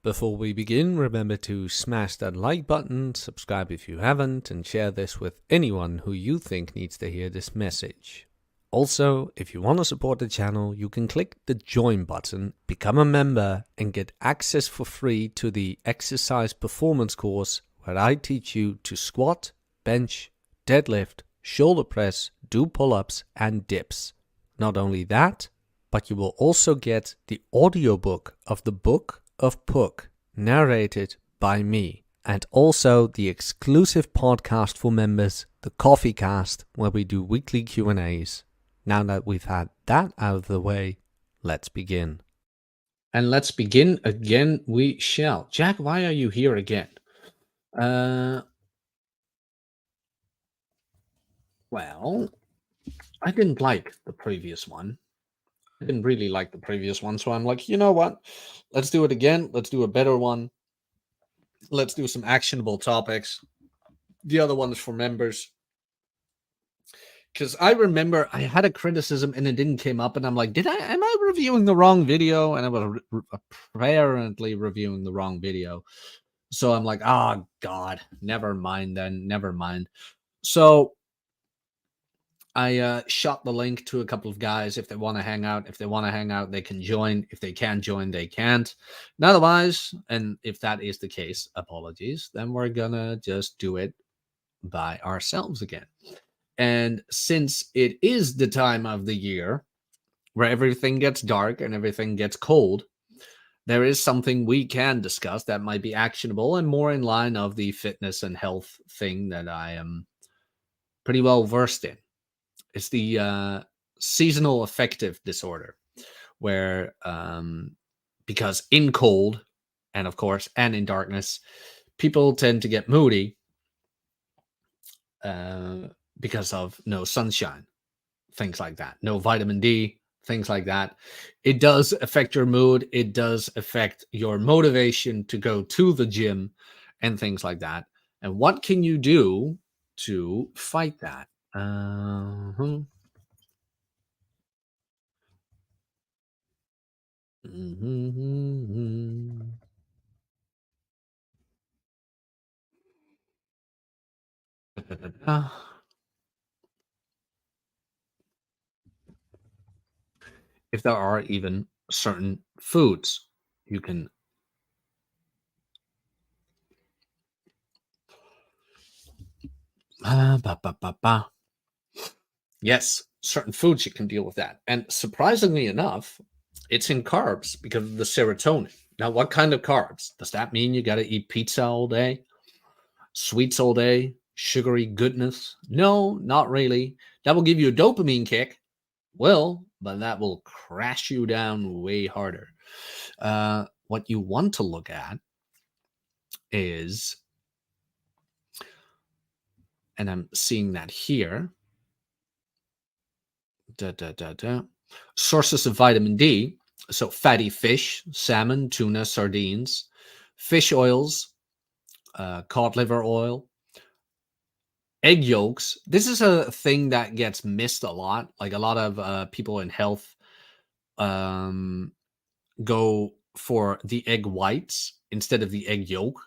Before we begin, remember to smash that like button, subscribe if you haven't, and share this with anyone who you think needs to hear this message. Also, if you want to support the channel, you can click the join button, become a member, and get access for free to the exercise performance course where I teach you to squat, bench, deadlift, shoulder press, do pull-ups, and dips. Not only that, but you will also get the audiobook of the Book of Puck, narrated by me, and also the exclusive podcast for members, the Coffee Cast, where we do weekly Q&As. Now that we've had that out of the way, let's begin. And let's begin again we shall. Jack, why are you here again? Well, I didn't like the previous one. I didn't really like the previous one, so I'm like, you know what? Let's do it again. Let's do a better one. Let's do some actionable topics. The other one is for members. Because I remember I had a criticism and it didn't came up, and I'm like, am I reviewing the wrong video? And I was apparently reviewing the wrong video. So I'm like, oh, God, never mind then. Never mind. So I shot the link to a couple of guys if they want to hang out. If they want to hang out, they can join. If they can't join, they can't. And otherwise, and if that is the case, apologies, then we're going to just do it by ourselves again. And since it is the time of the year where everything gets dark and everything gets cold, there is something we can discuss that might be actionable and more in line of the fitness and health thing that I am pretty well versed in. It's the seasonal affective disorder, where because in cold and of course and in darkness, people tend to get moody because of no sunshine, things like that, no vitamin D, things like that. It does affect your mood. It does affect your motivation to go to the gym and things like that. And what can you do to fight that? If there are even certain foods you can yes, certain foods you can deal with that. And surprisingly enough, it's in carbs because of the serotonin. Now, what kind of carbs? Does that mean you got to eat pizza all day? Sweets all day? Sugary goodness? No, not really. That will give you a dopamine kick. Well, but that will crash you down way harder. What you want to look at is, and I'm seeing that here, sources of vitamin D. So fatty fish, salmon, tuna, sardines, fish oils, cod liver oil, egg yolks. This is a thing that gets missed a lot. Like a lot of people in health go for the egg whites instead of the egg yolk.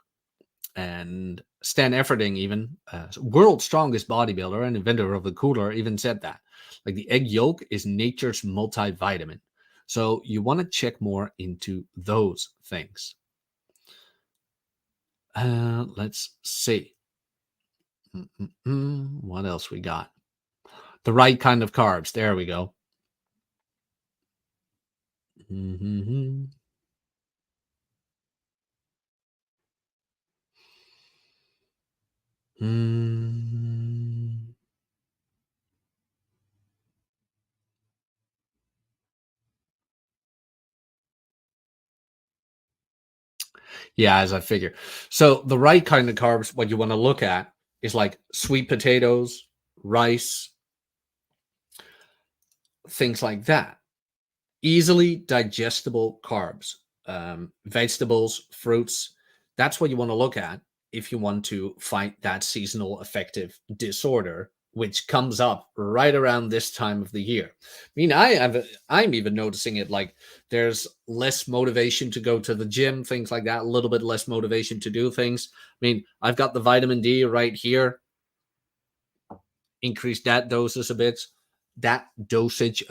And Stan Efferding, even world's strongest bodybuilder and inventor of the cooler, even said that. Like the egg yolk is nature's multivitamin. So you want to check more into those things. Let's see. What else we got? The right kind of carbs. There we go. Yeah, as I figure. So the right kind of carbs, what you want to look at is like sweet potatoes, rice, things like that. Easily digestible carbs, vegetables, fruits. That's what you want to look at if you want to fight that seasonal affective disorder which comes up right around this time of the year. I mean, I'm even noticing it, like there's less motivation to go to the gym, things like that, a little bit less motivation to do things. I mean, I've got the vitamin D right here. Increase that dosage a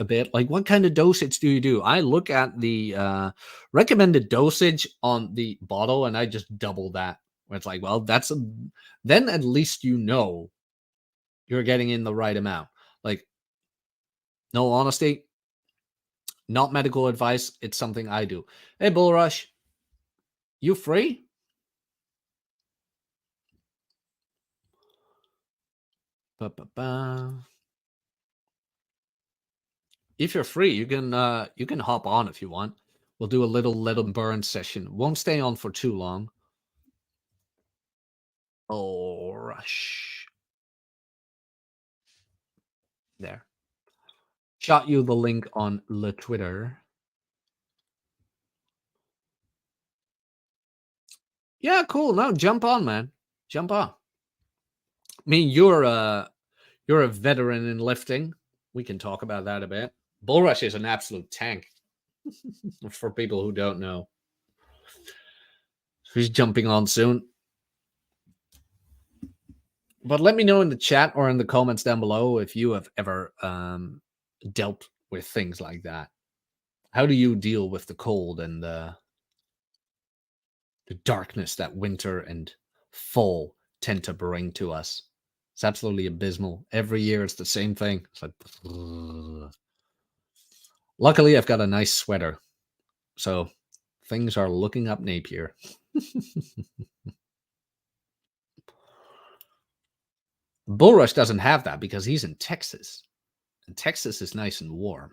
bit. Like, what kind of dosage do you do? I look at the recommended dosage on the bottle and I just double that. Where it's like, well, then at least you know you're getting in the right amount. Like, no honesty, not medical advice. It's something I do. Hey, Bull Rush, you free? Ba-ba-ba. If you're free, you can hop on if you want. We'll do a little burn session. Won't stay on for too long. Oh, Rush. There. Shot you the link on the Twitter. Yeah, cool. No, jump on, man. Jump on. I mean, you're a veteran in lifting. We can talk about that a bit. Bull Rush is an absolute tank. For people who don't know. He's jumping on soon. But let me know in the chat or in the comments down below if you have ever dealt with things like that. How do you deal with the cold and the darkness that winter and fall tend to bring to us? It's absolutely abysmal. Every year it's the same thing. It's like, ugh. Luckily, I've got a nice sweater. So things are looking up Napier. Bull Rush doesn't have that because he's in Texas. And Texas is nice and warm.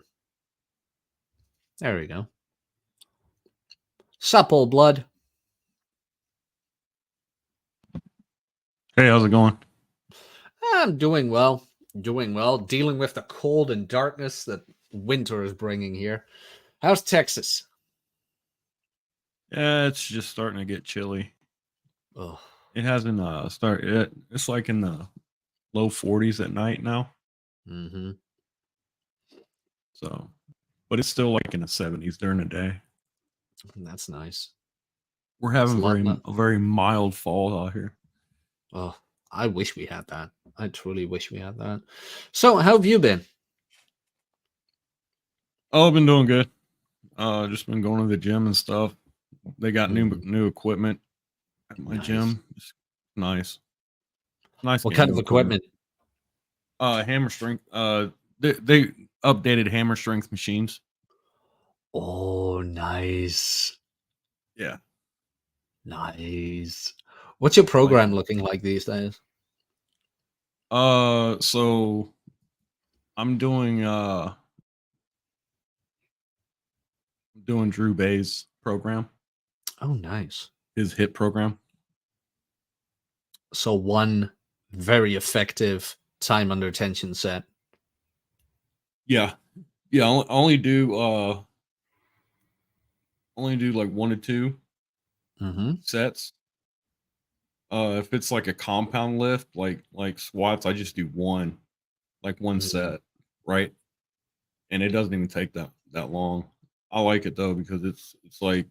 There we go. Sup, old blood? Hey, how's it going? I'm doing well. Doing well. Dealing with the cold and darkness that winter is bringing here. How's Texas? Yeah, it's just starting to get chilly. Oh. It hasn't started yet. It's like in the low 40s at night now. Mm-hmm. So, but it's still like in the 70s during the day. That's nice. We're having a very mild fall out here. Oh, I wish we had that. I truly wish we had that. So, how have you been? Oh, I've been doing good. Just been going to the gym and stuff. They got new equipment at my gym. It's nice. Nice. What kind of equipment? Hammer strength. They updated hammer strength machines. Oh, nice. Yeah. Nice. What's your program looking like these days? So I'm doing Drew Bay's program. Oh, nice. His HIT program. So one very effective time under tension set. Yeah. Yeah, I only do like 1 to 2 sets. If it's like a compound lift, like squats, I just do one set, right? And it doesn't even take that long. I like it though because it's like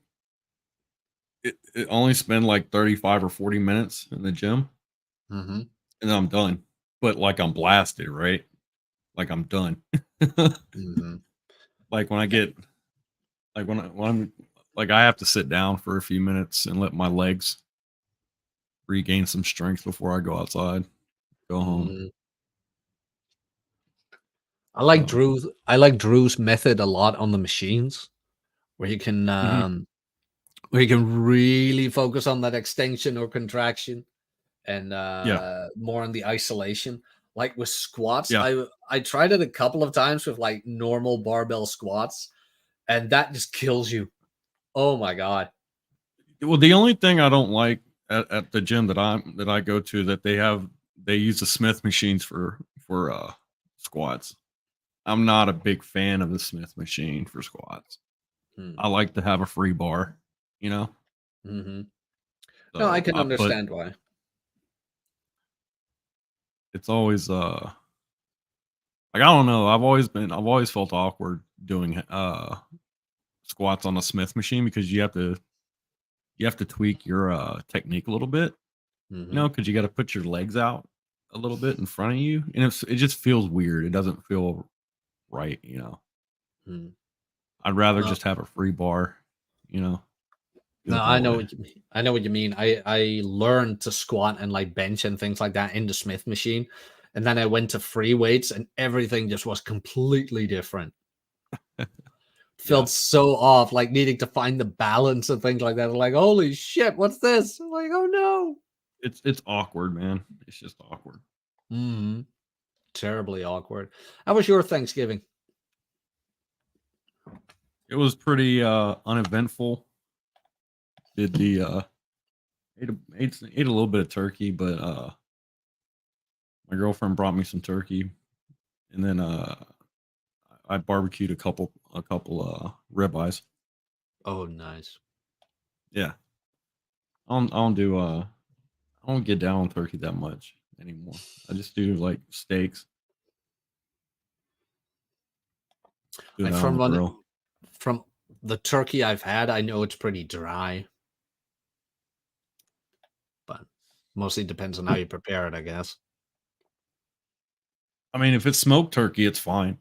it only spend like 35 or 40 minutes in the gym, and then I'm done. But like I'm blasted, right? Like I'm done. Like when I get like when I'm like I have to sit down for a few minutes and let my legs regain some strength before I go outside, go home. I like Drew's method a lot on the machines, where you can really focus on that extension or contraction, and more on the isolation. Like with squats, I tried it a couple of times with like normal barbell squats, and that just kills you. Oh my god. Well, the only thing I don't like at the gym that I go to that they use the Smith machines for squats. I'm not a big fan of the Smith machine for squats. I like to have a free bar, you know. So, no, I can understand why. It's always Like I don't know. I've always felt awkward doing squats on a Smith machine because you have to tweak your technique a little bit, Mm-hmm. because you got to put your legs out a little bit in front of you, and it just feels weird. It doesn't feel right. Mm. I'd rather No, just have a free bar, do no, it I that know way. what you mean. I know what you mean. I learned to squat and like bench and things like that in the Smith machine, and then I went to free weights, and everything just was completely different. Yeah, Felt so off, like needing to find the balance and things like that. Like, holy shit, what's this? I'm like, oh no. it's awkward, man. It's just awkward. Hmm. Terribly awkward. How was your Thanksgiving? It was pretty uneventful. Did the ate a little bit of turkey, but my girlfriend brought me some turkey, and then I barbecued a couple ribeyes. Oh, nice. Yeah, I don't get down on turkey that much anymore. I just do like steaks, do Like that on the grill. from the turkey I've had, I know it's pretty dry, but mostly depends on how you prepare it, I guess. I mean, if it's smoked turkey, it's fine.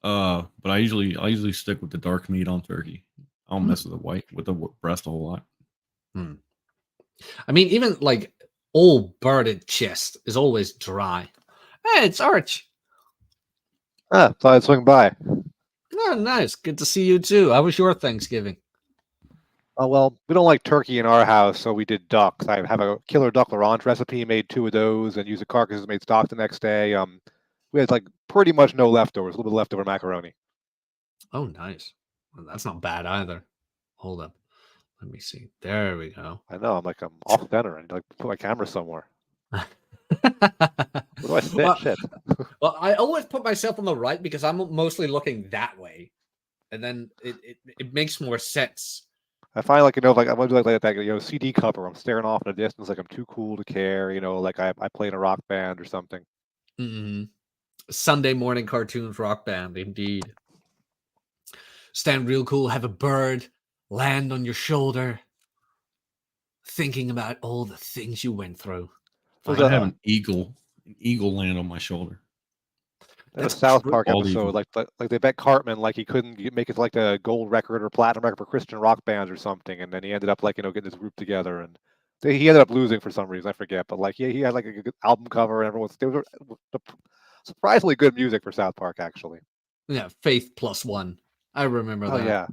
But I usually stick with the dark meat on turkey. I don't mess Hmm. with the breast a whole lot. Hmm. I mean, even like all birded chest is always dry. Hey, it's Arch. Ah, thought I'd swing by. Oh, nice. Good to see you too. How was your Thanksgiving? Oh, well, we don't like turkey in our house, so we did ducks. I have a killer duck Laurent recipe, made 2 of those, and used the carcasses, made stock the next day. We had like pretty much no leftovers, a little bit of leftover macaroni. Oh, nice. Well, that's not bad either. Hold up. Let me see. There we go. I know, I'm off center and like put my camera somewhere. Where do I sit? well, Shit. well, I always put myself on the right because I'm mostly looking that way, and then it makes more sense. I find like I'm gonna do like that, CD cover. I'm staring off in the distance, like I'm too cool to care. Like I play in a rock band or something. Hmm. Sunday morning cartoons rock band, indeed. Stand real cool, have a bird land on your shoulder, thinking about all the things you went through. There's I'd Finding have a out. an eagle land on my shoulder. There's a That's South true. Park Bald episode, eagle. like they bet Cartman like he couldn't make it to like the gold record or platinum record for Christian rock bands or something, and then he ended up like getting this group together, and he ended up losing for some reason I forget, but like he had like a good album cover and everyone's they were surprisingly good music for South Park actually. Yeah, Faith Plus One. I remember Oh that. yeah.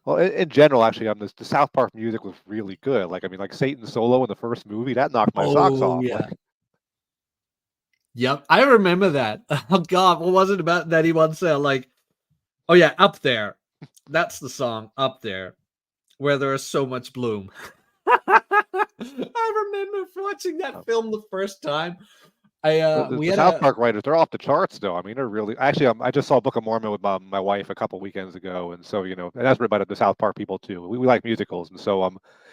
Well, in general, actually, the South Park music was really good. Like, I mean, like Satan Solo in the first movie, that knocked my socks Oh off. yeah. Like, Yep, I remember that. Oh God, what was it about that he once said? Like, oh yeah, up there. That's the song, Up There, where there is so much bloom. I remember watching that film the first time. We the had South a Park writers, they're off the charts, though. I mean, they're really actually. I just saw Book of Mormon with my wife a couple weekends ago, and so and that's written by the South Park people too. We like musicals, and so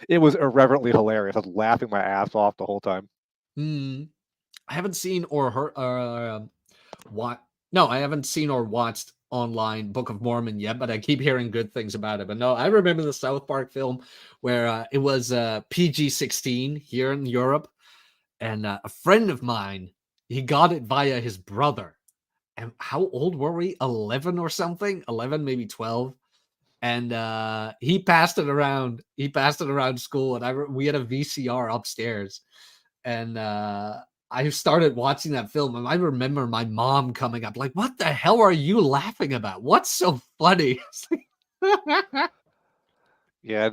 it was irreverently hilarious. I was laughing my ass off the whole time. hmm, I haven't seen or heard what no, I haven't seen or watched online Book of Mormon yet, but I keep hearing good things about it. But no, I remember the South Park film where it was PG-16 here in Europe, and a friend of mine, he got it via his brother. And how old were we? 11 or something? 11, maybe 12. And he passed it around. He passed it around school, and we had a VCR upstairs, and I started watching that film, and I remember my mom coming up like, "What the hell are you laughing about? What's so funny?" Yeah,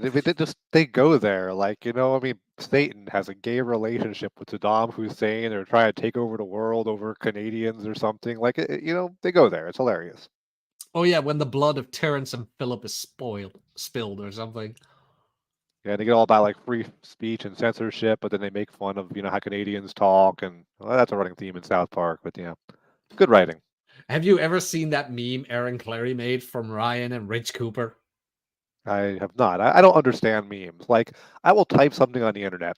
they go there. Like, I mean, Satan has a gay relationship with Saddam Hussein. They're trying to take over the world over Canadians or something. Like, they go there. It's hilarious. Oh yeah, when the blood of Terrence and Philip is spilled or something. Yeah, they get all about like free speech and censorship, but then they make fun of how Canadians talk, and well, that's a running theme in South Park. But yeah, good writing. Have you ever seen that meme Aaron Clary made from Ryan and Rich Cooper? I have not. I don't understand memes. Like, I will type something on the internet,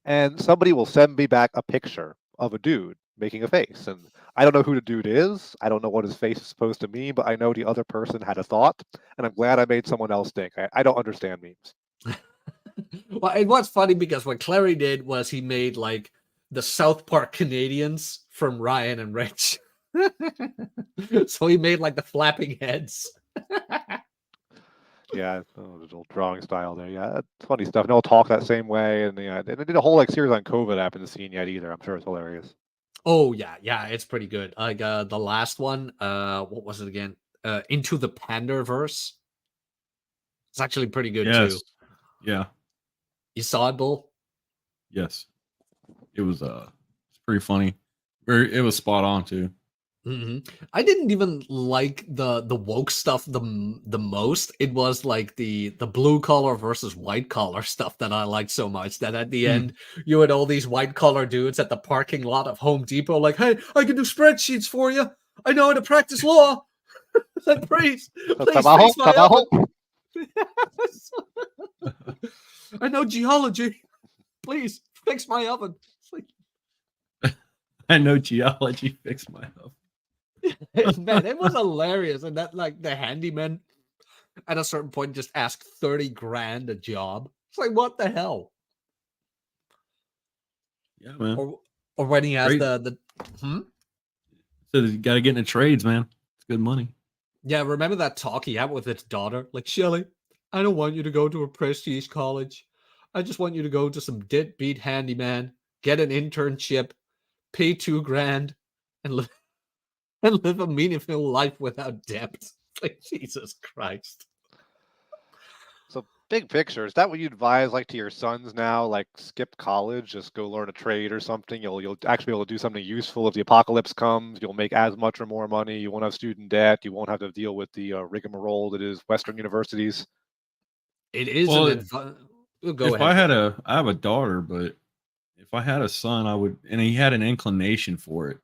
and somebody will send me back a picture of a dude making a face. And I don't know who the dude is. I don't know what his face is supposed to mean, but I know the other person had a thought, and I'm glad I made someone else think. I don't understand memes. Well, it was funny because what Clary did was he made like the South Park Canadians from Ryan and Rich. So he made like the flapping heads. Yeah, the little drawing style there. Yeah, that's funny stuff. And they'll talk that same way. And yeah, they did a whole like series on COVID. I haven't seen yet either. I'm sure it's hilarious. Oh yeah, it's pretty good. Like the last one, what was it again? Into the Panderverse. It's actually pretty good too. Yeah. You saw it, Bull? Yes. It was it's pretty funny. It was spot on too. I didn't even like the woke stuff the most. It was like the blue collar versus white collar stuff that I liked so much that at the end you had all these white collar dudes at the parking lot of Home Depot like, hey, I can do spreadsheets for you. I know how to practice law. Like, please fix my oven. I know geology. Please fix my oven. It's like, I know geology. Fix my oven. Man, it was hilarious. And that, like, the handyman at a certain point just asked 30 grand a job. It's like, what the hell? Yeah, man. Or when he has So you got to get into trades, man. It's good money. Yeah, remember that talk he had with his daughter? Like, Shelly, I don't want you to go to a prestige college. I just want you to go to some deadbeat handyman, get an internship, pay 2 grand, and live a meaningful life without debt. Like, Jesus Christ. So big picture, is that what you'd advise like to your sons now? Like skip college, just go learn a trade or something. You'll actually be able to do something useful if the apocalypse comes. You'll make as much or more money. You won't have student debt. You won't have to deal with the rigmarole that is Western universities. It is Well, an go if ahead. I have a daughter, but if I had a son, I would, and he had an inclination for it,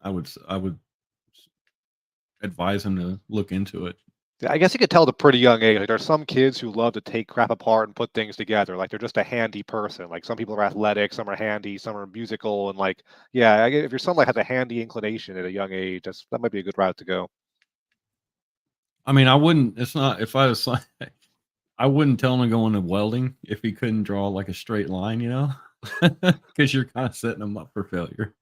I would advise him to look into it. I guess you could tell at a pretty young age. Like there's some kids who love to take crap apart and put things together. Like they're just a handy person. Like some people are athletic, some are handy, some are musical, and like yeah, if your son like has a handy inclination at a young age, that might be a good route to go. I mean, I wouldn't. It's not if I was son, I wouldn't tell him to go into welding if he couldn't draw like a straight line, you know, because you're kind of setting him up for failure.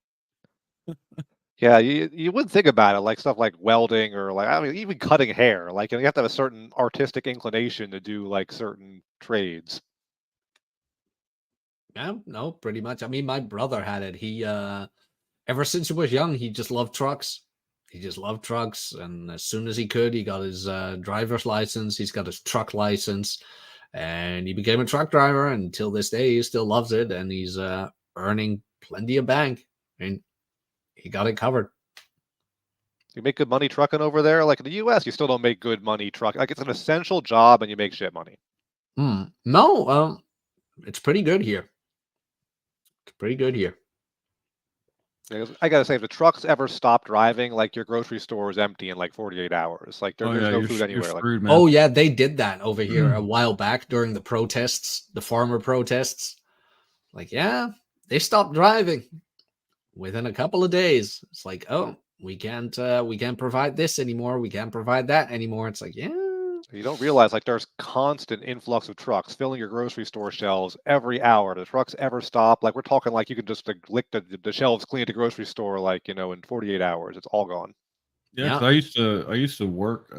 Yeah, you would think about it, like stuff like welding or like I mean even cutting hair. Like you have to have a certain artistic inclination to do like certain trades. Yeah, no, pretty much. I mean, my brother had it. He ever since he was young, he just loved trucks. He just loved trucks, and as soon as he could, he got his driver's license. He's got his truck license, and he became a truck driver. And until this day, he still loves it, and he's earning plenty of bank. I mean, he got it covered. You make good money trucking over there. Like in the U.S., you still don't make good money trucking. Like it's an essential job, and you make shit money. No, it's pretty good here. It's pretty good here. I gotta say, if the trucks ever stop driving, like your grocery store is empty in like 48 hours. Like there's no food anywhere. Screwed, like, man. Oh yeah, they did that over here a while back during the protests, the farmer protests. Like, yeah, they stopped driving within a couple of days. It's like, oh, we can't provide this anymore. We can't provide that anymore. It's like, yeah. You don't realize like there's constant influx of trucks filling your grocery store shelves every hour. The trucks ever stop? Like we're talking like you can just like, lick the shelves clean at the grocery store like in 48 hours. It's all gone. Yeah, 'cause I used to work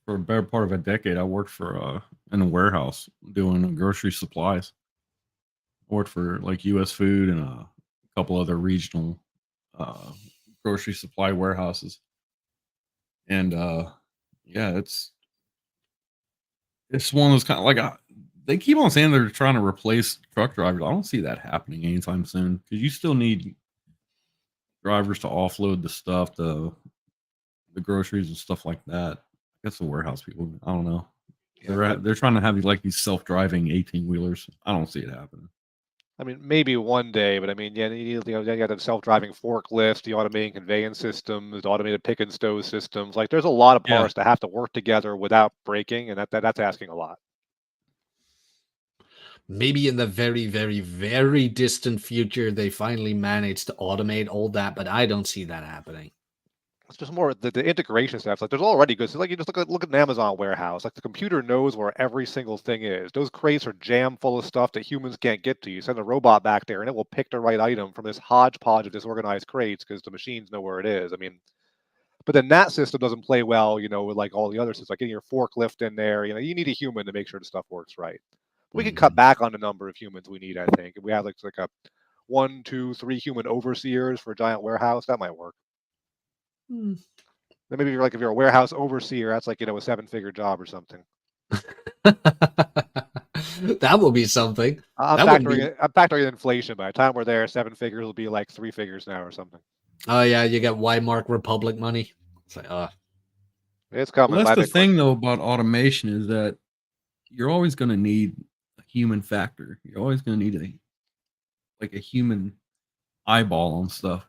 for a better part of a decade. I worked for in a warehouse doing grocery supplies. I worked for like U.S. Food and a couple other regional grocery supply warehouses, and yeah, it's one of those kind of like they keep on saying they're trying to replace truck drivers. I don't see that happening anytime soon because you still need drivers to offload the stuff, the groceries and stuff like that. I guess the warehouse people. I don't know. They're trying to have like these self-driving 18-wheelers. I don't see it happening. I mean, maybe one day, but I mean, yeah, you got the self-driving forklifts, the automated conveyance systems, the automated pick and stow systems. Like, there's a lot of parts that have to work together without breaking, and that's asking a lot. maybe in the very, very, very distant future, they finally manage to automate all that, but I don't see that happening. It's just more the integration steps. Like there's already good. So like you just look at an Amazon warehouse. Like the computer knows where every single thing is. Those crates are jam full of stuff that humans can't get to. You send a robot back there, and it will pick the right item from this hodgepodge of disorganized crates because the machines know where it is. I mean, but then that system doesn't play well, with like all the other systems, like getting your forklift in there. You need a human to make sure the stuff works right. We can cut back on the number of humans we need. I think if we have like a 1, 2, 3 human overseers for a giant warehouse, that might work. Then maybe if you're a warehouse overseer, that's like a 7-figure job or something. That will be something. I'm factoring in inflation. By the time we're there, 7 figures will be like 3 figures now or something. Oh yeah, you get Weimar Republic money. It's like, it's coming. Well, that's the thing though about automation is that you're always going to need a human factor. You're always going to need a human eyeball on stuff.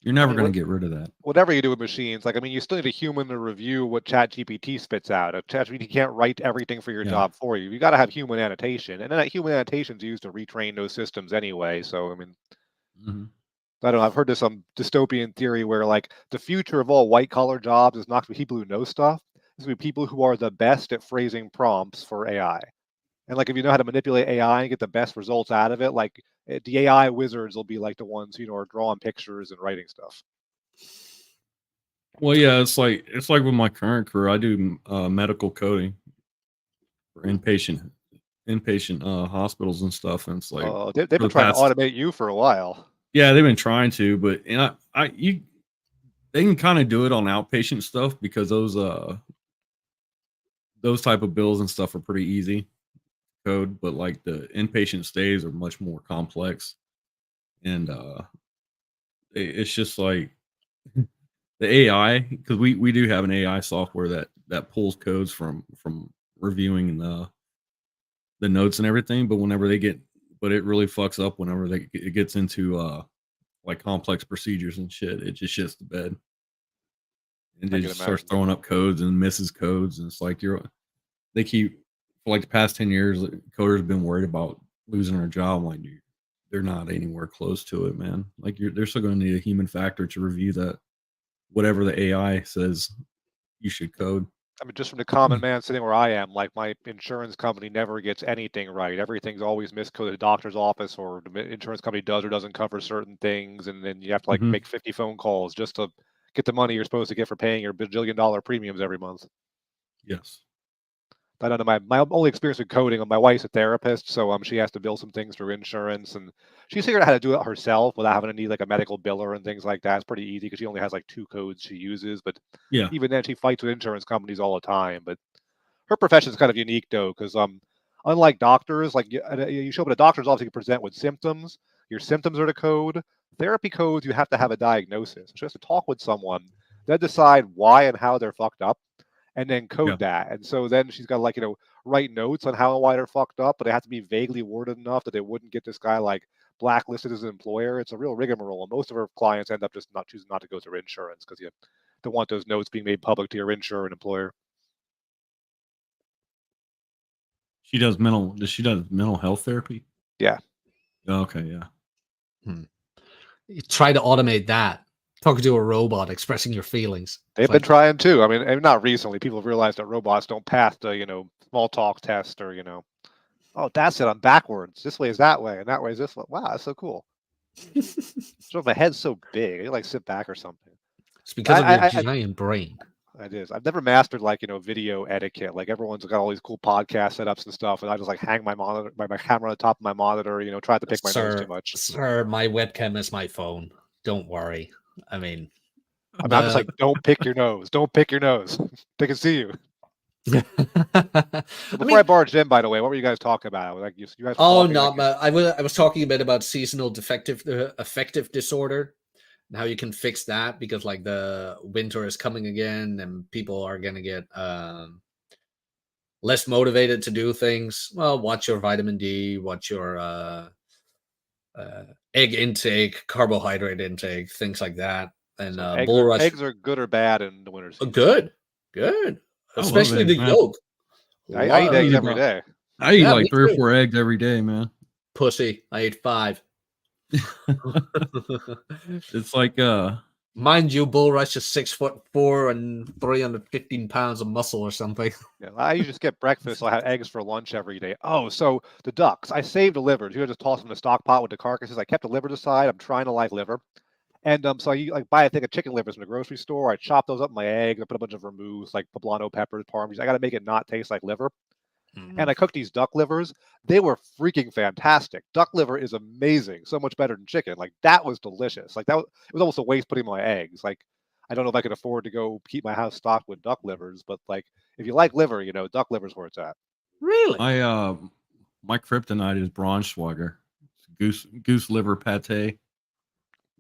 You're never going to get rid of that. Whatever you do with machines, you still need a human to review what ChatGPT spits out. ChatGPT can't write everything for your job for you. You got to have human annotation, and then that human annotation is used to retrain those systems anyway. So I don't know. I've heard this some dystopian theory where like the future of all white-collar jobs is not to be people who know stuff. It's to be people who are the best at phrasing prompts for AI. And like if you know how to manipulate AI and get the best results out of it, like the AI wizards will be like the ones who are drawing pictures and writing stuff. Well, yeah, it's like with my current career, I do medical coding for inpatient hospitals and stuff, and it's like they've been trying to automate you for a while. Yeah, they've been trying to, but they can kind of do it on outpatient stuff because those type of bills and stuff are pretty easy code, but like the inpatient stays are much more complex, and it's just like the AI, because we do have an AI software that pulls codes from reviewing the notes and everything, but it really fucks up whenever it gets into like complex procedures and shit. It just shits the bed and it just starts throwing up codes and misses codes, and it's like they keep, for like the past 10 years, coders have been worried about losing their job. I'm like, dude, they're not anywhere close to it, man. Like they're still going to need a human factor to review that, whatever the AI says you should code. Just from the common man sitting where I am, like my insurance company never gets anything right. Everything's always miscoded. The doctor's office or the insurance company does or doesn't cover certain things, and then you have to make 50 phone calls just to get the money you're supposed to get for paying your bajillion-dollar premiums every month. Yes. I don't know. My only experience with coding, my wife's a therapist, so she has to bill some things through insurance, and she's figured out how to do it herself without having to need like a medical biller and things like that. It's pretty easy because she only has like 2 codes she uses, but even then she fights with insurance companies all the time. But her profession is kind of unique though, because unlike doctors, like you show up at a doctor's office, you can present with symptoms. Your symptoms are the code. Therapy codes, you have to have a diagnosis. She has to talk with someone, then decide why and how they're fucked up, and then code that. And so then she's got to write notes on how and why they're fucked up, but they have to be vaguely worded enough that they wouldn't get this guy like blacklisted as an employer. It's a real rigmarole. And most of her clients end up just choosing not to go through insurance because you don't want those notes being made public to your insurer and employer. She does mental health therapy? Yeah. Okay, yeah. You try to automate that. Talking to a robot, expressing your feelings. They've been trying too. And not recently. People have realized that robots don't pass the, small talk test or, oh, that's it. I'm backwards. This way is that way, and that way is this way. Wow, that's so cool. My head's so big. I like sit back or something. It's because of your giant brain. It is. I've never mastered video etiquette. Like everyone's got all these cool podcast setups and stuff, and I just hang my monitor, my camera on the top of my monitor. Try to pick my nose too much. Sir, my webcam is my phone. Don't worry. I'm just like, don't pick your nose. Don't pick your nose. They can see you. Before I barged in, by the way, what were you guys talking about? Like you guys. I was talking a bit about seasonal affective disorder and how you can fix that, because like the winter is coming again and people are gonna get less motivated to do things. Well, watch your vitamin D, watch your egg intake, carbohydrate intake, things like that. And eggs are good or bad in the winter season? Good. Especially the yolk. I eat eggs every day. I eat Yeah, like me 3 or too. 4 eggs every day, man. Pussy. I ate 5. It's like Mind you, Bull Rush is 6'4" and 315 pounds of muscle or something. Yeah, I usually skip breakfast, so I have eggs for lunch every day. Oh, so the ducks. I saved the livers. You just toss them in the stock pot with the carcasses. I kept the livers aside. I'm trying to like liver. And so I like buy a thing of chicken livers from the grocery store. I chop those up in my eggs. I put a bunch of vermouth, like poblano peppers, parmesan. I got to make it not taste like liver. And I cooked these duck livers. They were freaking fantastic. Duck liver is amazing. So much better than chicken. Like that was delicious. Like it was almost a waste putting my eggs. Like I don't know if I could afford to go keep my house stocked with duck livers, but like if you like liver, duck liver's where it's at. Really? my kryptonite is Braunschweiger. Goose liver pate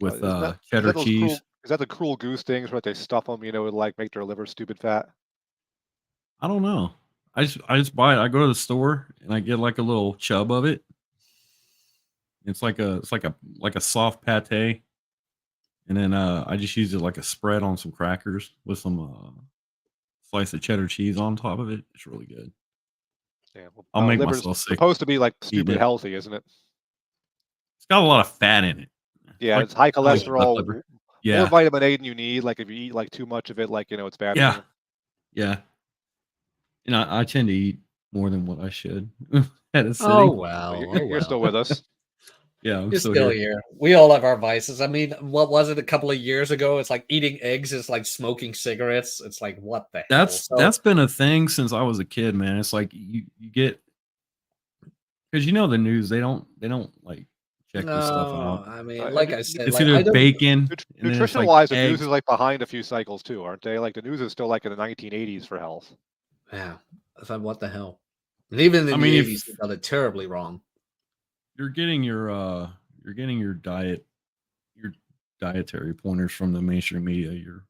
with cheddar cheese. Is that the cruel goose things where they stuff them, with like make their liver stupid fat? I don't know. I just buy it. I go to the store and I get like a little chub of it. It's like a soft pate, and then I just use it like a spread on some crackers with some slice of cheddar cheese on top of it. It's really good. Yeah, well, I'll make liver's myself sick supposed to be like eating stupid it. healthy, isn't it? It's got a lot of fat in it. Yeah, Like it's high duck cholesterol, liver. more Yeah, vitamin A than you need. Like if you eat like too much of it, like it's bad for yeah, you. yeah. And I tend to eat more than what I should at a Oh sitting. well. You're still with us. Yeah, I'm You're still still here. here. We all have our vices. I mean, what was it a couple of years ago? It's like eating eggs is like smoking cigarettes. It's like what the hell? That's been a thing since I was a kid, man. It's like you get, because the news, they don't like check this stuff No, out. I mean, like I said, It's like I either don't. bacon and then it's Nutrition like wise, the news eggs. is like behind a few cycles too, aren't they? Like the news is still like in the 1980s for health. Yeah, I thought, what the hell? And even I in mean, the if 80s, they got it terribly wrong. you're getting your dietary pointers from the mainstream media, you're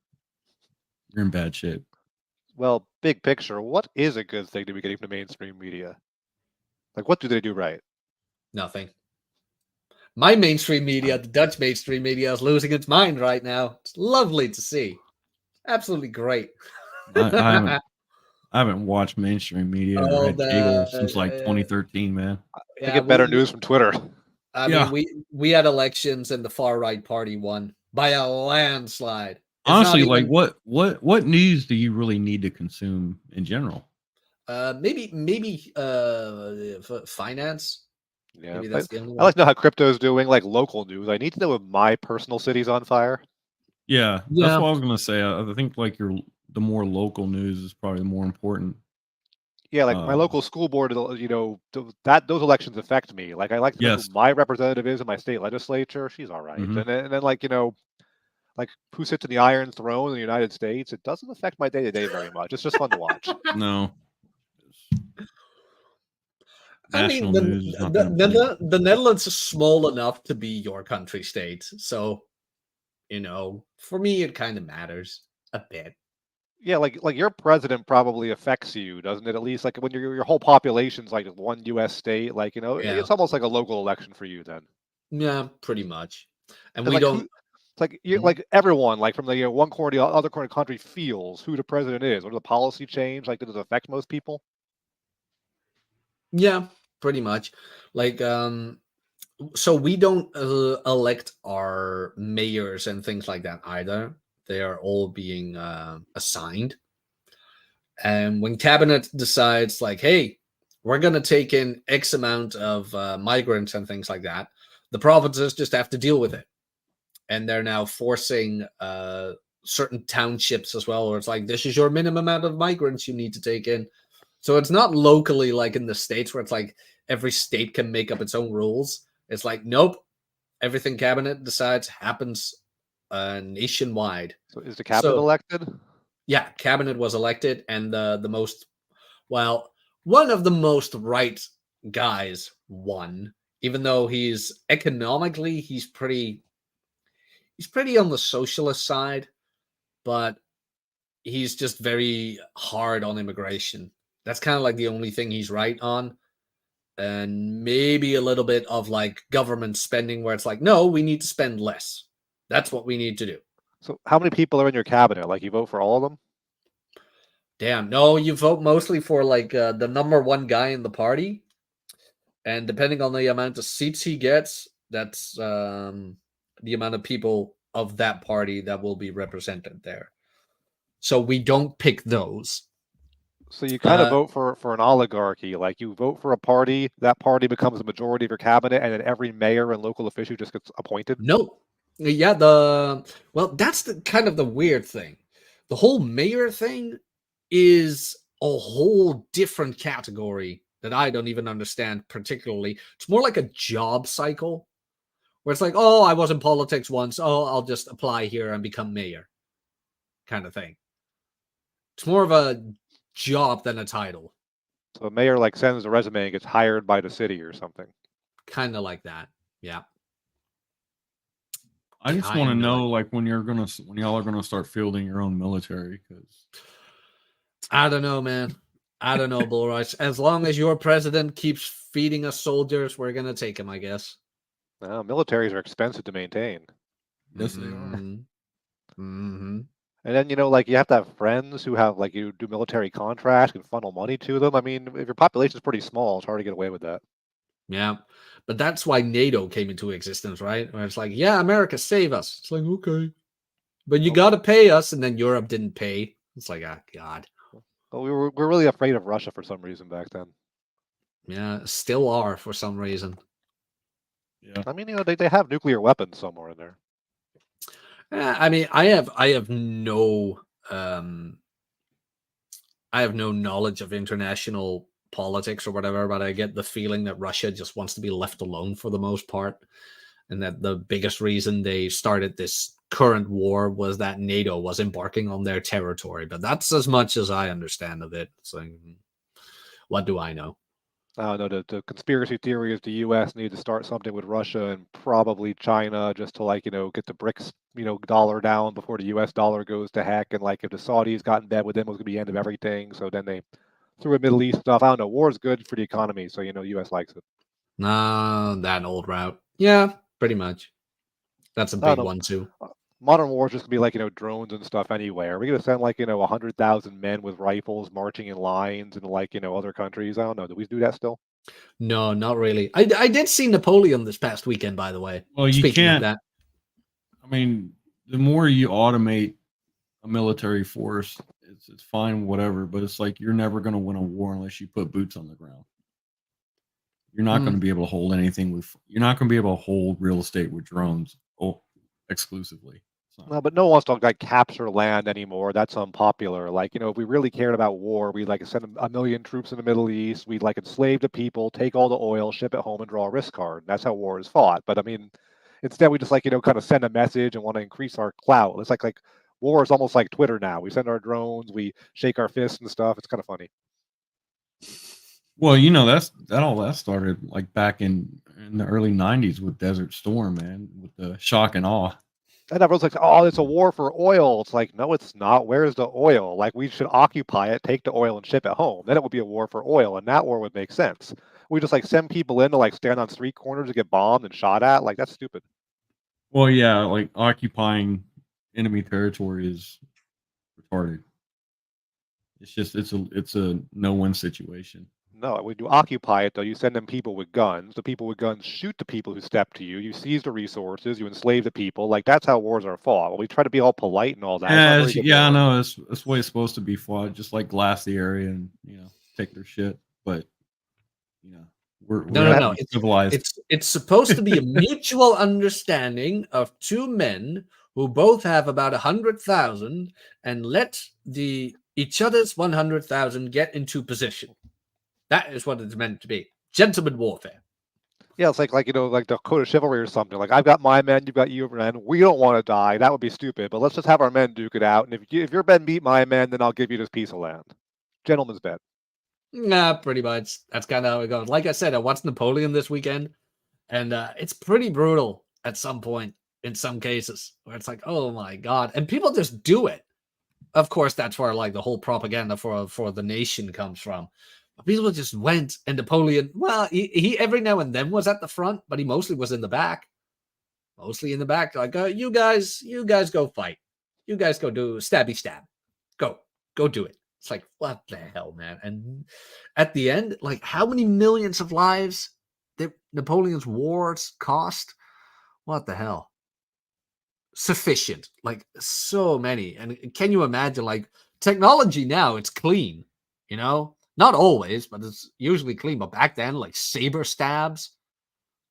in bad shape. Well, big picture, what is a good thing to be getting from the mainstream media? Like, what do they do right? Nothing. My mainstream media, the Dutch mainstream media, is losing its mind right now. It's lovely to see. Absolutely great. I haven't watched mainstream media or Oh, had cable since like 2013, man. I get better news from Twitter. I Yeah. mean, we had elections and the far right party won by a landslide. It's Honestly, not like even, what news do you really need to consume in general? maybe finance. Yeah, Maybe that's the only I one. like to know how crypto is doing, like local news. I need to know if my personal city's on fire. Yeah, Yeah. that's what I was gonna say. I think like the more local news is probably more important. Yeah, like my local school board, those elections affect me. Like I like to know Yes. who my representative is in my state legislature. She's all right. Mhm. And then like like who sits in the Iron Throne in the United States. It doesn't affect my day to day very much. It's just fun to watch. No. I mean, National news is not that important. the Netherlands is small enough to be your country state. So, for me, it kind of matters a bit. Yeah, like your president probably affects you, doesn't it? At least like when your whole population's like one U.S. state, like Yeah. it's almost like a local election for you then. Yeah, pretty much. And And we like don't. it's like you Mhm. like everyone like from the one corner to the other corner of the country feels who the president is. What does the policy change? Like does it affect most people? Yeah, pretty much. Like, so we don't elect our mayors and things like that either. They are all being assigned. And when cabinet decides, like, hey, we're going to take in X amount of migrants and things like that, the provinces just have to deal with it. And they're now forcing certain townships as well, where it's like, this is your minimum amount of migrants you need to take in. So it's not locally like in the States where it's like every state can make up its own rules. It's like, nope, everything cabinet decides happens nationwide. So is the cabinet elected? Yeah, cabinet was elected, and one of the most right guys won, even though he's pretty on the socialist side, but he's just very hard on immigration. That's kind of like the only thing he's right on. And maybe a little bit of like government spending where it's like, no, we need to spend less. That's what we need to do. So how many people are in your cabinet? Like you vote for all of them? Damn, no, you vote mostly for like the number one guy in the party, and depending on the amount of seats he gets, that's the amount of people of that party that will be represented there. So we don't pick those. So you kind of vote for an oligarchy. Like you vote for a party, that party becomes the majority of your cabinet, and then every mayor and local official just gets appointed. No, yeah, that's the kind of the weird thing. The whole mayor thing is a whole different category that I don't even understand particularly. It's more like a job cycle where it's like, oh, I was in politics once. Oh, I'll just apply here and become mayor kind of thing. It's more of a job than a title. So a mayor like sends a resume and gets hired by the city or something. Kind of like that. Yeah. I just want to know, like, when y'all are gonna start fielding your own military, because I don't know, man. I don't know, Bull Rice. As long as your president keeps feeding us soldiers, we're gonna take him, I guess. Militaries are expensive to maintain. Yes, they are. Mm-hmm. And then, like, you have to have friends who have, like, you do military contracts and funnel money to them. I mean, if your population is pretty small, it's hard to get away with that. Yeah. But that's why NATO came into existence, right? Where it's like, yeah, America, save us. It's like, okay. But you got to pay us. And then Europe didn't pay. It's like, oh, God. Well, we're really afraid of Russia for some reason back then. Yeah, still are for some reason. Yeah. I mean, they have nuclear weapons somewhere in there. I mean, I have no knowledge of international politics or whatever, but I get the feeling that Russia just wants to be left alone for the most part, and that the biggest reason they started this current war was that NATO was embarking on their territory. But that's as much as I understand of it. So, what do I know? No, the conspiracy theory is the U.S. need to start something with Russia and probably China just to, like, get the BRICS, dollar down before the U.S. dollar goes to heck. And, like, if the Saudis got in bed with them, it was going to be the end of everything. So then they threw in Middle East stuff. I don't know. War is good for the economy, so, U.S. likes it. That old route. Yeah, pretty much. That's a big one, too. Modern war is just going to be like, drones and stuff anyway. Are we going to send, like, 100,000 men with rifles marching in lines in, like, other countries? I don't know. Do we do that still? No, not really. I did see Napoleon this past weekend, by the way. Well, you can't. Of that. I mean, the more you automate a military force, it's fine, whatever. But it's like you're never going to win a war unless you put boots on the ground. You're not going to be able to hold anything with. You're not going to be able to hold real estate with drones exclusively. No, but no one wants to, like, capture land anymore. That's unpopular. Like, if we really cared about war, we'd, like, send a million troops in the Middle East. We'd, like, enslave the people, take all the oil, ship it home, and draw a risk card. That's how war is fought. But I mean, instead we just, like, kind of send a message and want to increase our clout. It's like war is almost like Twitter now. We send our drones, we shake our fists and stuff. It's kind of funny. Well, that started like back in the early 90s with Desert Storm, man, with the shock and awe. And everyone's like, oh, it's a war for oil. It's like, no, it's not. Where's the oil? Like, we should occupy it, take the oil, and ship it home. Then it would be a war for oil, and that war would make sense. We just, like, send people in to, like, stand on street corners and get bombed and shot at. Like, that's stupid. Well, yeah, like occupying enemy territory is retarded. It's just it's a no-win situation. No, when you occupy it, though, you send them people with guns. The people with guns shoot the people who step to you. You seize the resources. You enslave the people. Like, that's how wars are fought. Well, we try to be all polite and all that. Yeah, I know. That's the way it's supposed to be fought. Just like glass the area and take their shit. But we're no. civilized. It's supposed to be a mutual understanding of two men who both have about 100,000 and let each other's 100,000 get into position. That is what it's meant to be. Gentleman warfare. Yeah, it's like the code of chivalry or something. Like, I've got my men, you've got your men. We don't want to die. That would be stupid. But let's just have our men duke it out. And if your men beat my men, then I'll give you this piece of land. Gentleman's bet. Nah, pretty much. That's kind of how it goes. Like I said, I watched Napoleon this weekend, and it's pretty brutal at some point in some cases where it's like, oh my God. And people just do it. Of course, that's where, like, the whole propaganda for the nation comes from. People just went, and Napoleon, well, he every now and then was at the front, but he mostly was in the back. Mostly in the back. Like, you guys go fight. You guys go do stabby stab. Go do it. It's like, what the hell, man? And at the end, like, how many millions of lives did Napoleon's wars cost? What the hell? Sufficient, like so many. And can you imagine, like, technology now, it's clean, not always, but it's usually clean. But back then, like saber stabs,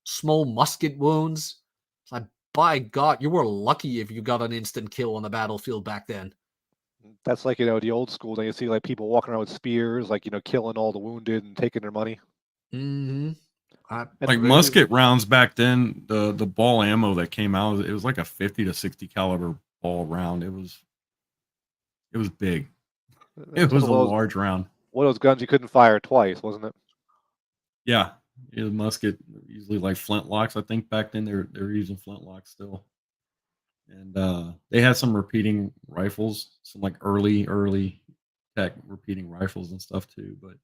small musket wounds, it's like, by God, you were lucky if you got an instant kill on the battlefield back then. That's like, the old school. Then you see like people walking around with spears, like, killing all the wounded and taking their money. Mm-hmm. Like musket rounds back then, the ball ammo that came out, it was like a 50 to 60 caliber ball round. It was big. It was a large round. One of those guns you couldn't fire twice, wasn't it? Yeah, it was musket, usually like flintlocks. I think back then they were using flintlocks still. And they had some repeating rifles, some like early tech repeating rifles and stuff too. But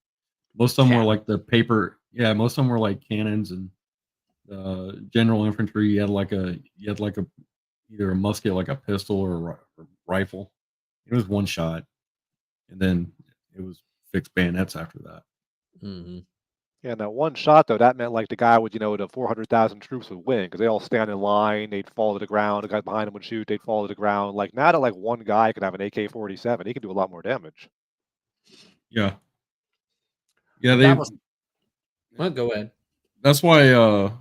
most of them were like the paper. Yeah, most of them were like cannons and general infantry. You had like a either a musket, like a pistol, or a rifle. It was one shot, and then it was fixed bayonets after that. Mm-hmm. Yeah, now one shot though, that meant like the guy with the 400,000 troops would win because they all stand in line, they'd fall to the ground. The guy behind them would shoot, they'd fall to the ground. Like now that like one guy could have an AK-47, he could do a lot more damage. Yeah, yeah. Well, go ahead. That's why during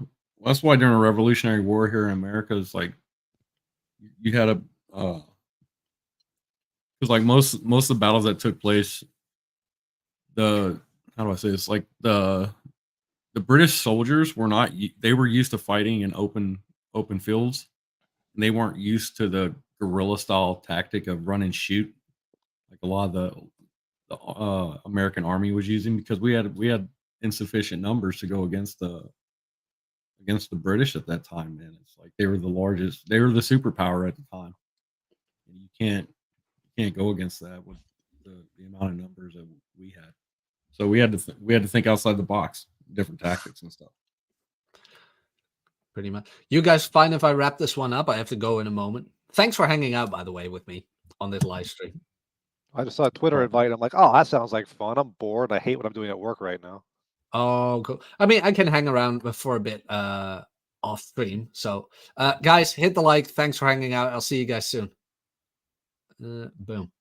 the Revolutionary War here in America, it's like you had a because like most of the battles that took place, how do I say this? Like the British soldiers they were used to fighting in open fields, and they weren't used to the guerrilla style tactic of run and shoot like a lot of the American army was using, because we had insufficient numbers to go against the British at that time. Man, it's like they were the superpower at the time, and you can't go against that with the amount of numbers that we had. So we had to think outside the box, different tactics and stuff. Pretty much. You guys fine if I wrap this one up? I have to go in a moment. Thanks for hanging out, by the way, with me on this live stream. I just saw a Twitter invite. I'm like, oh, that sounds like fun. I'm bored. I hate what I'm doing at work right now. Oh, cool. I mean, I can hang around for a bit off stream. So, guys, hit the like. Thanks for hanging out. I'll see you guys soon. Boom.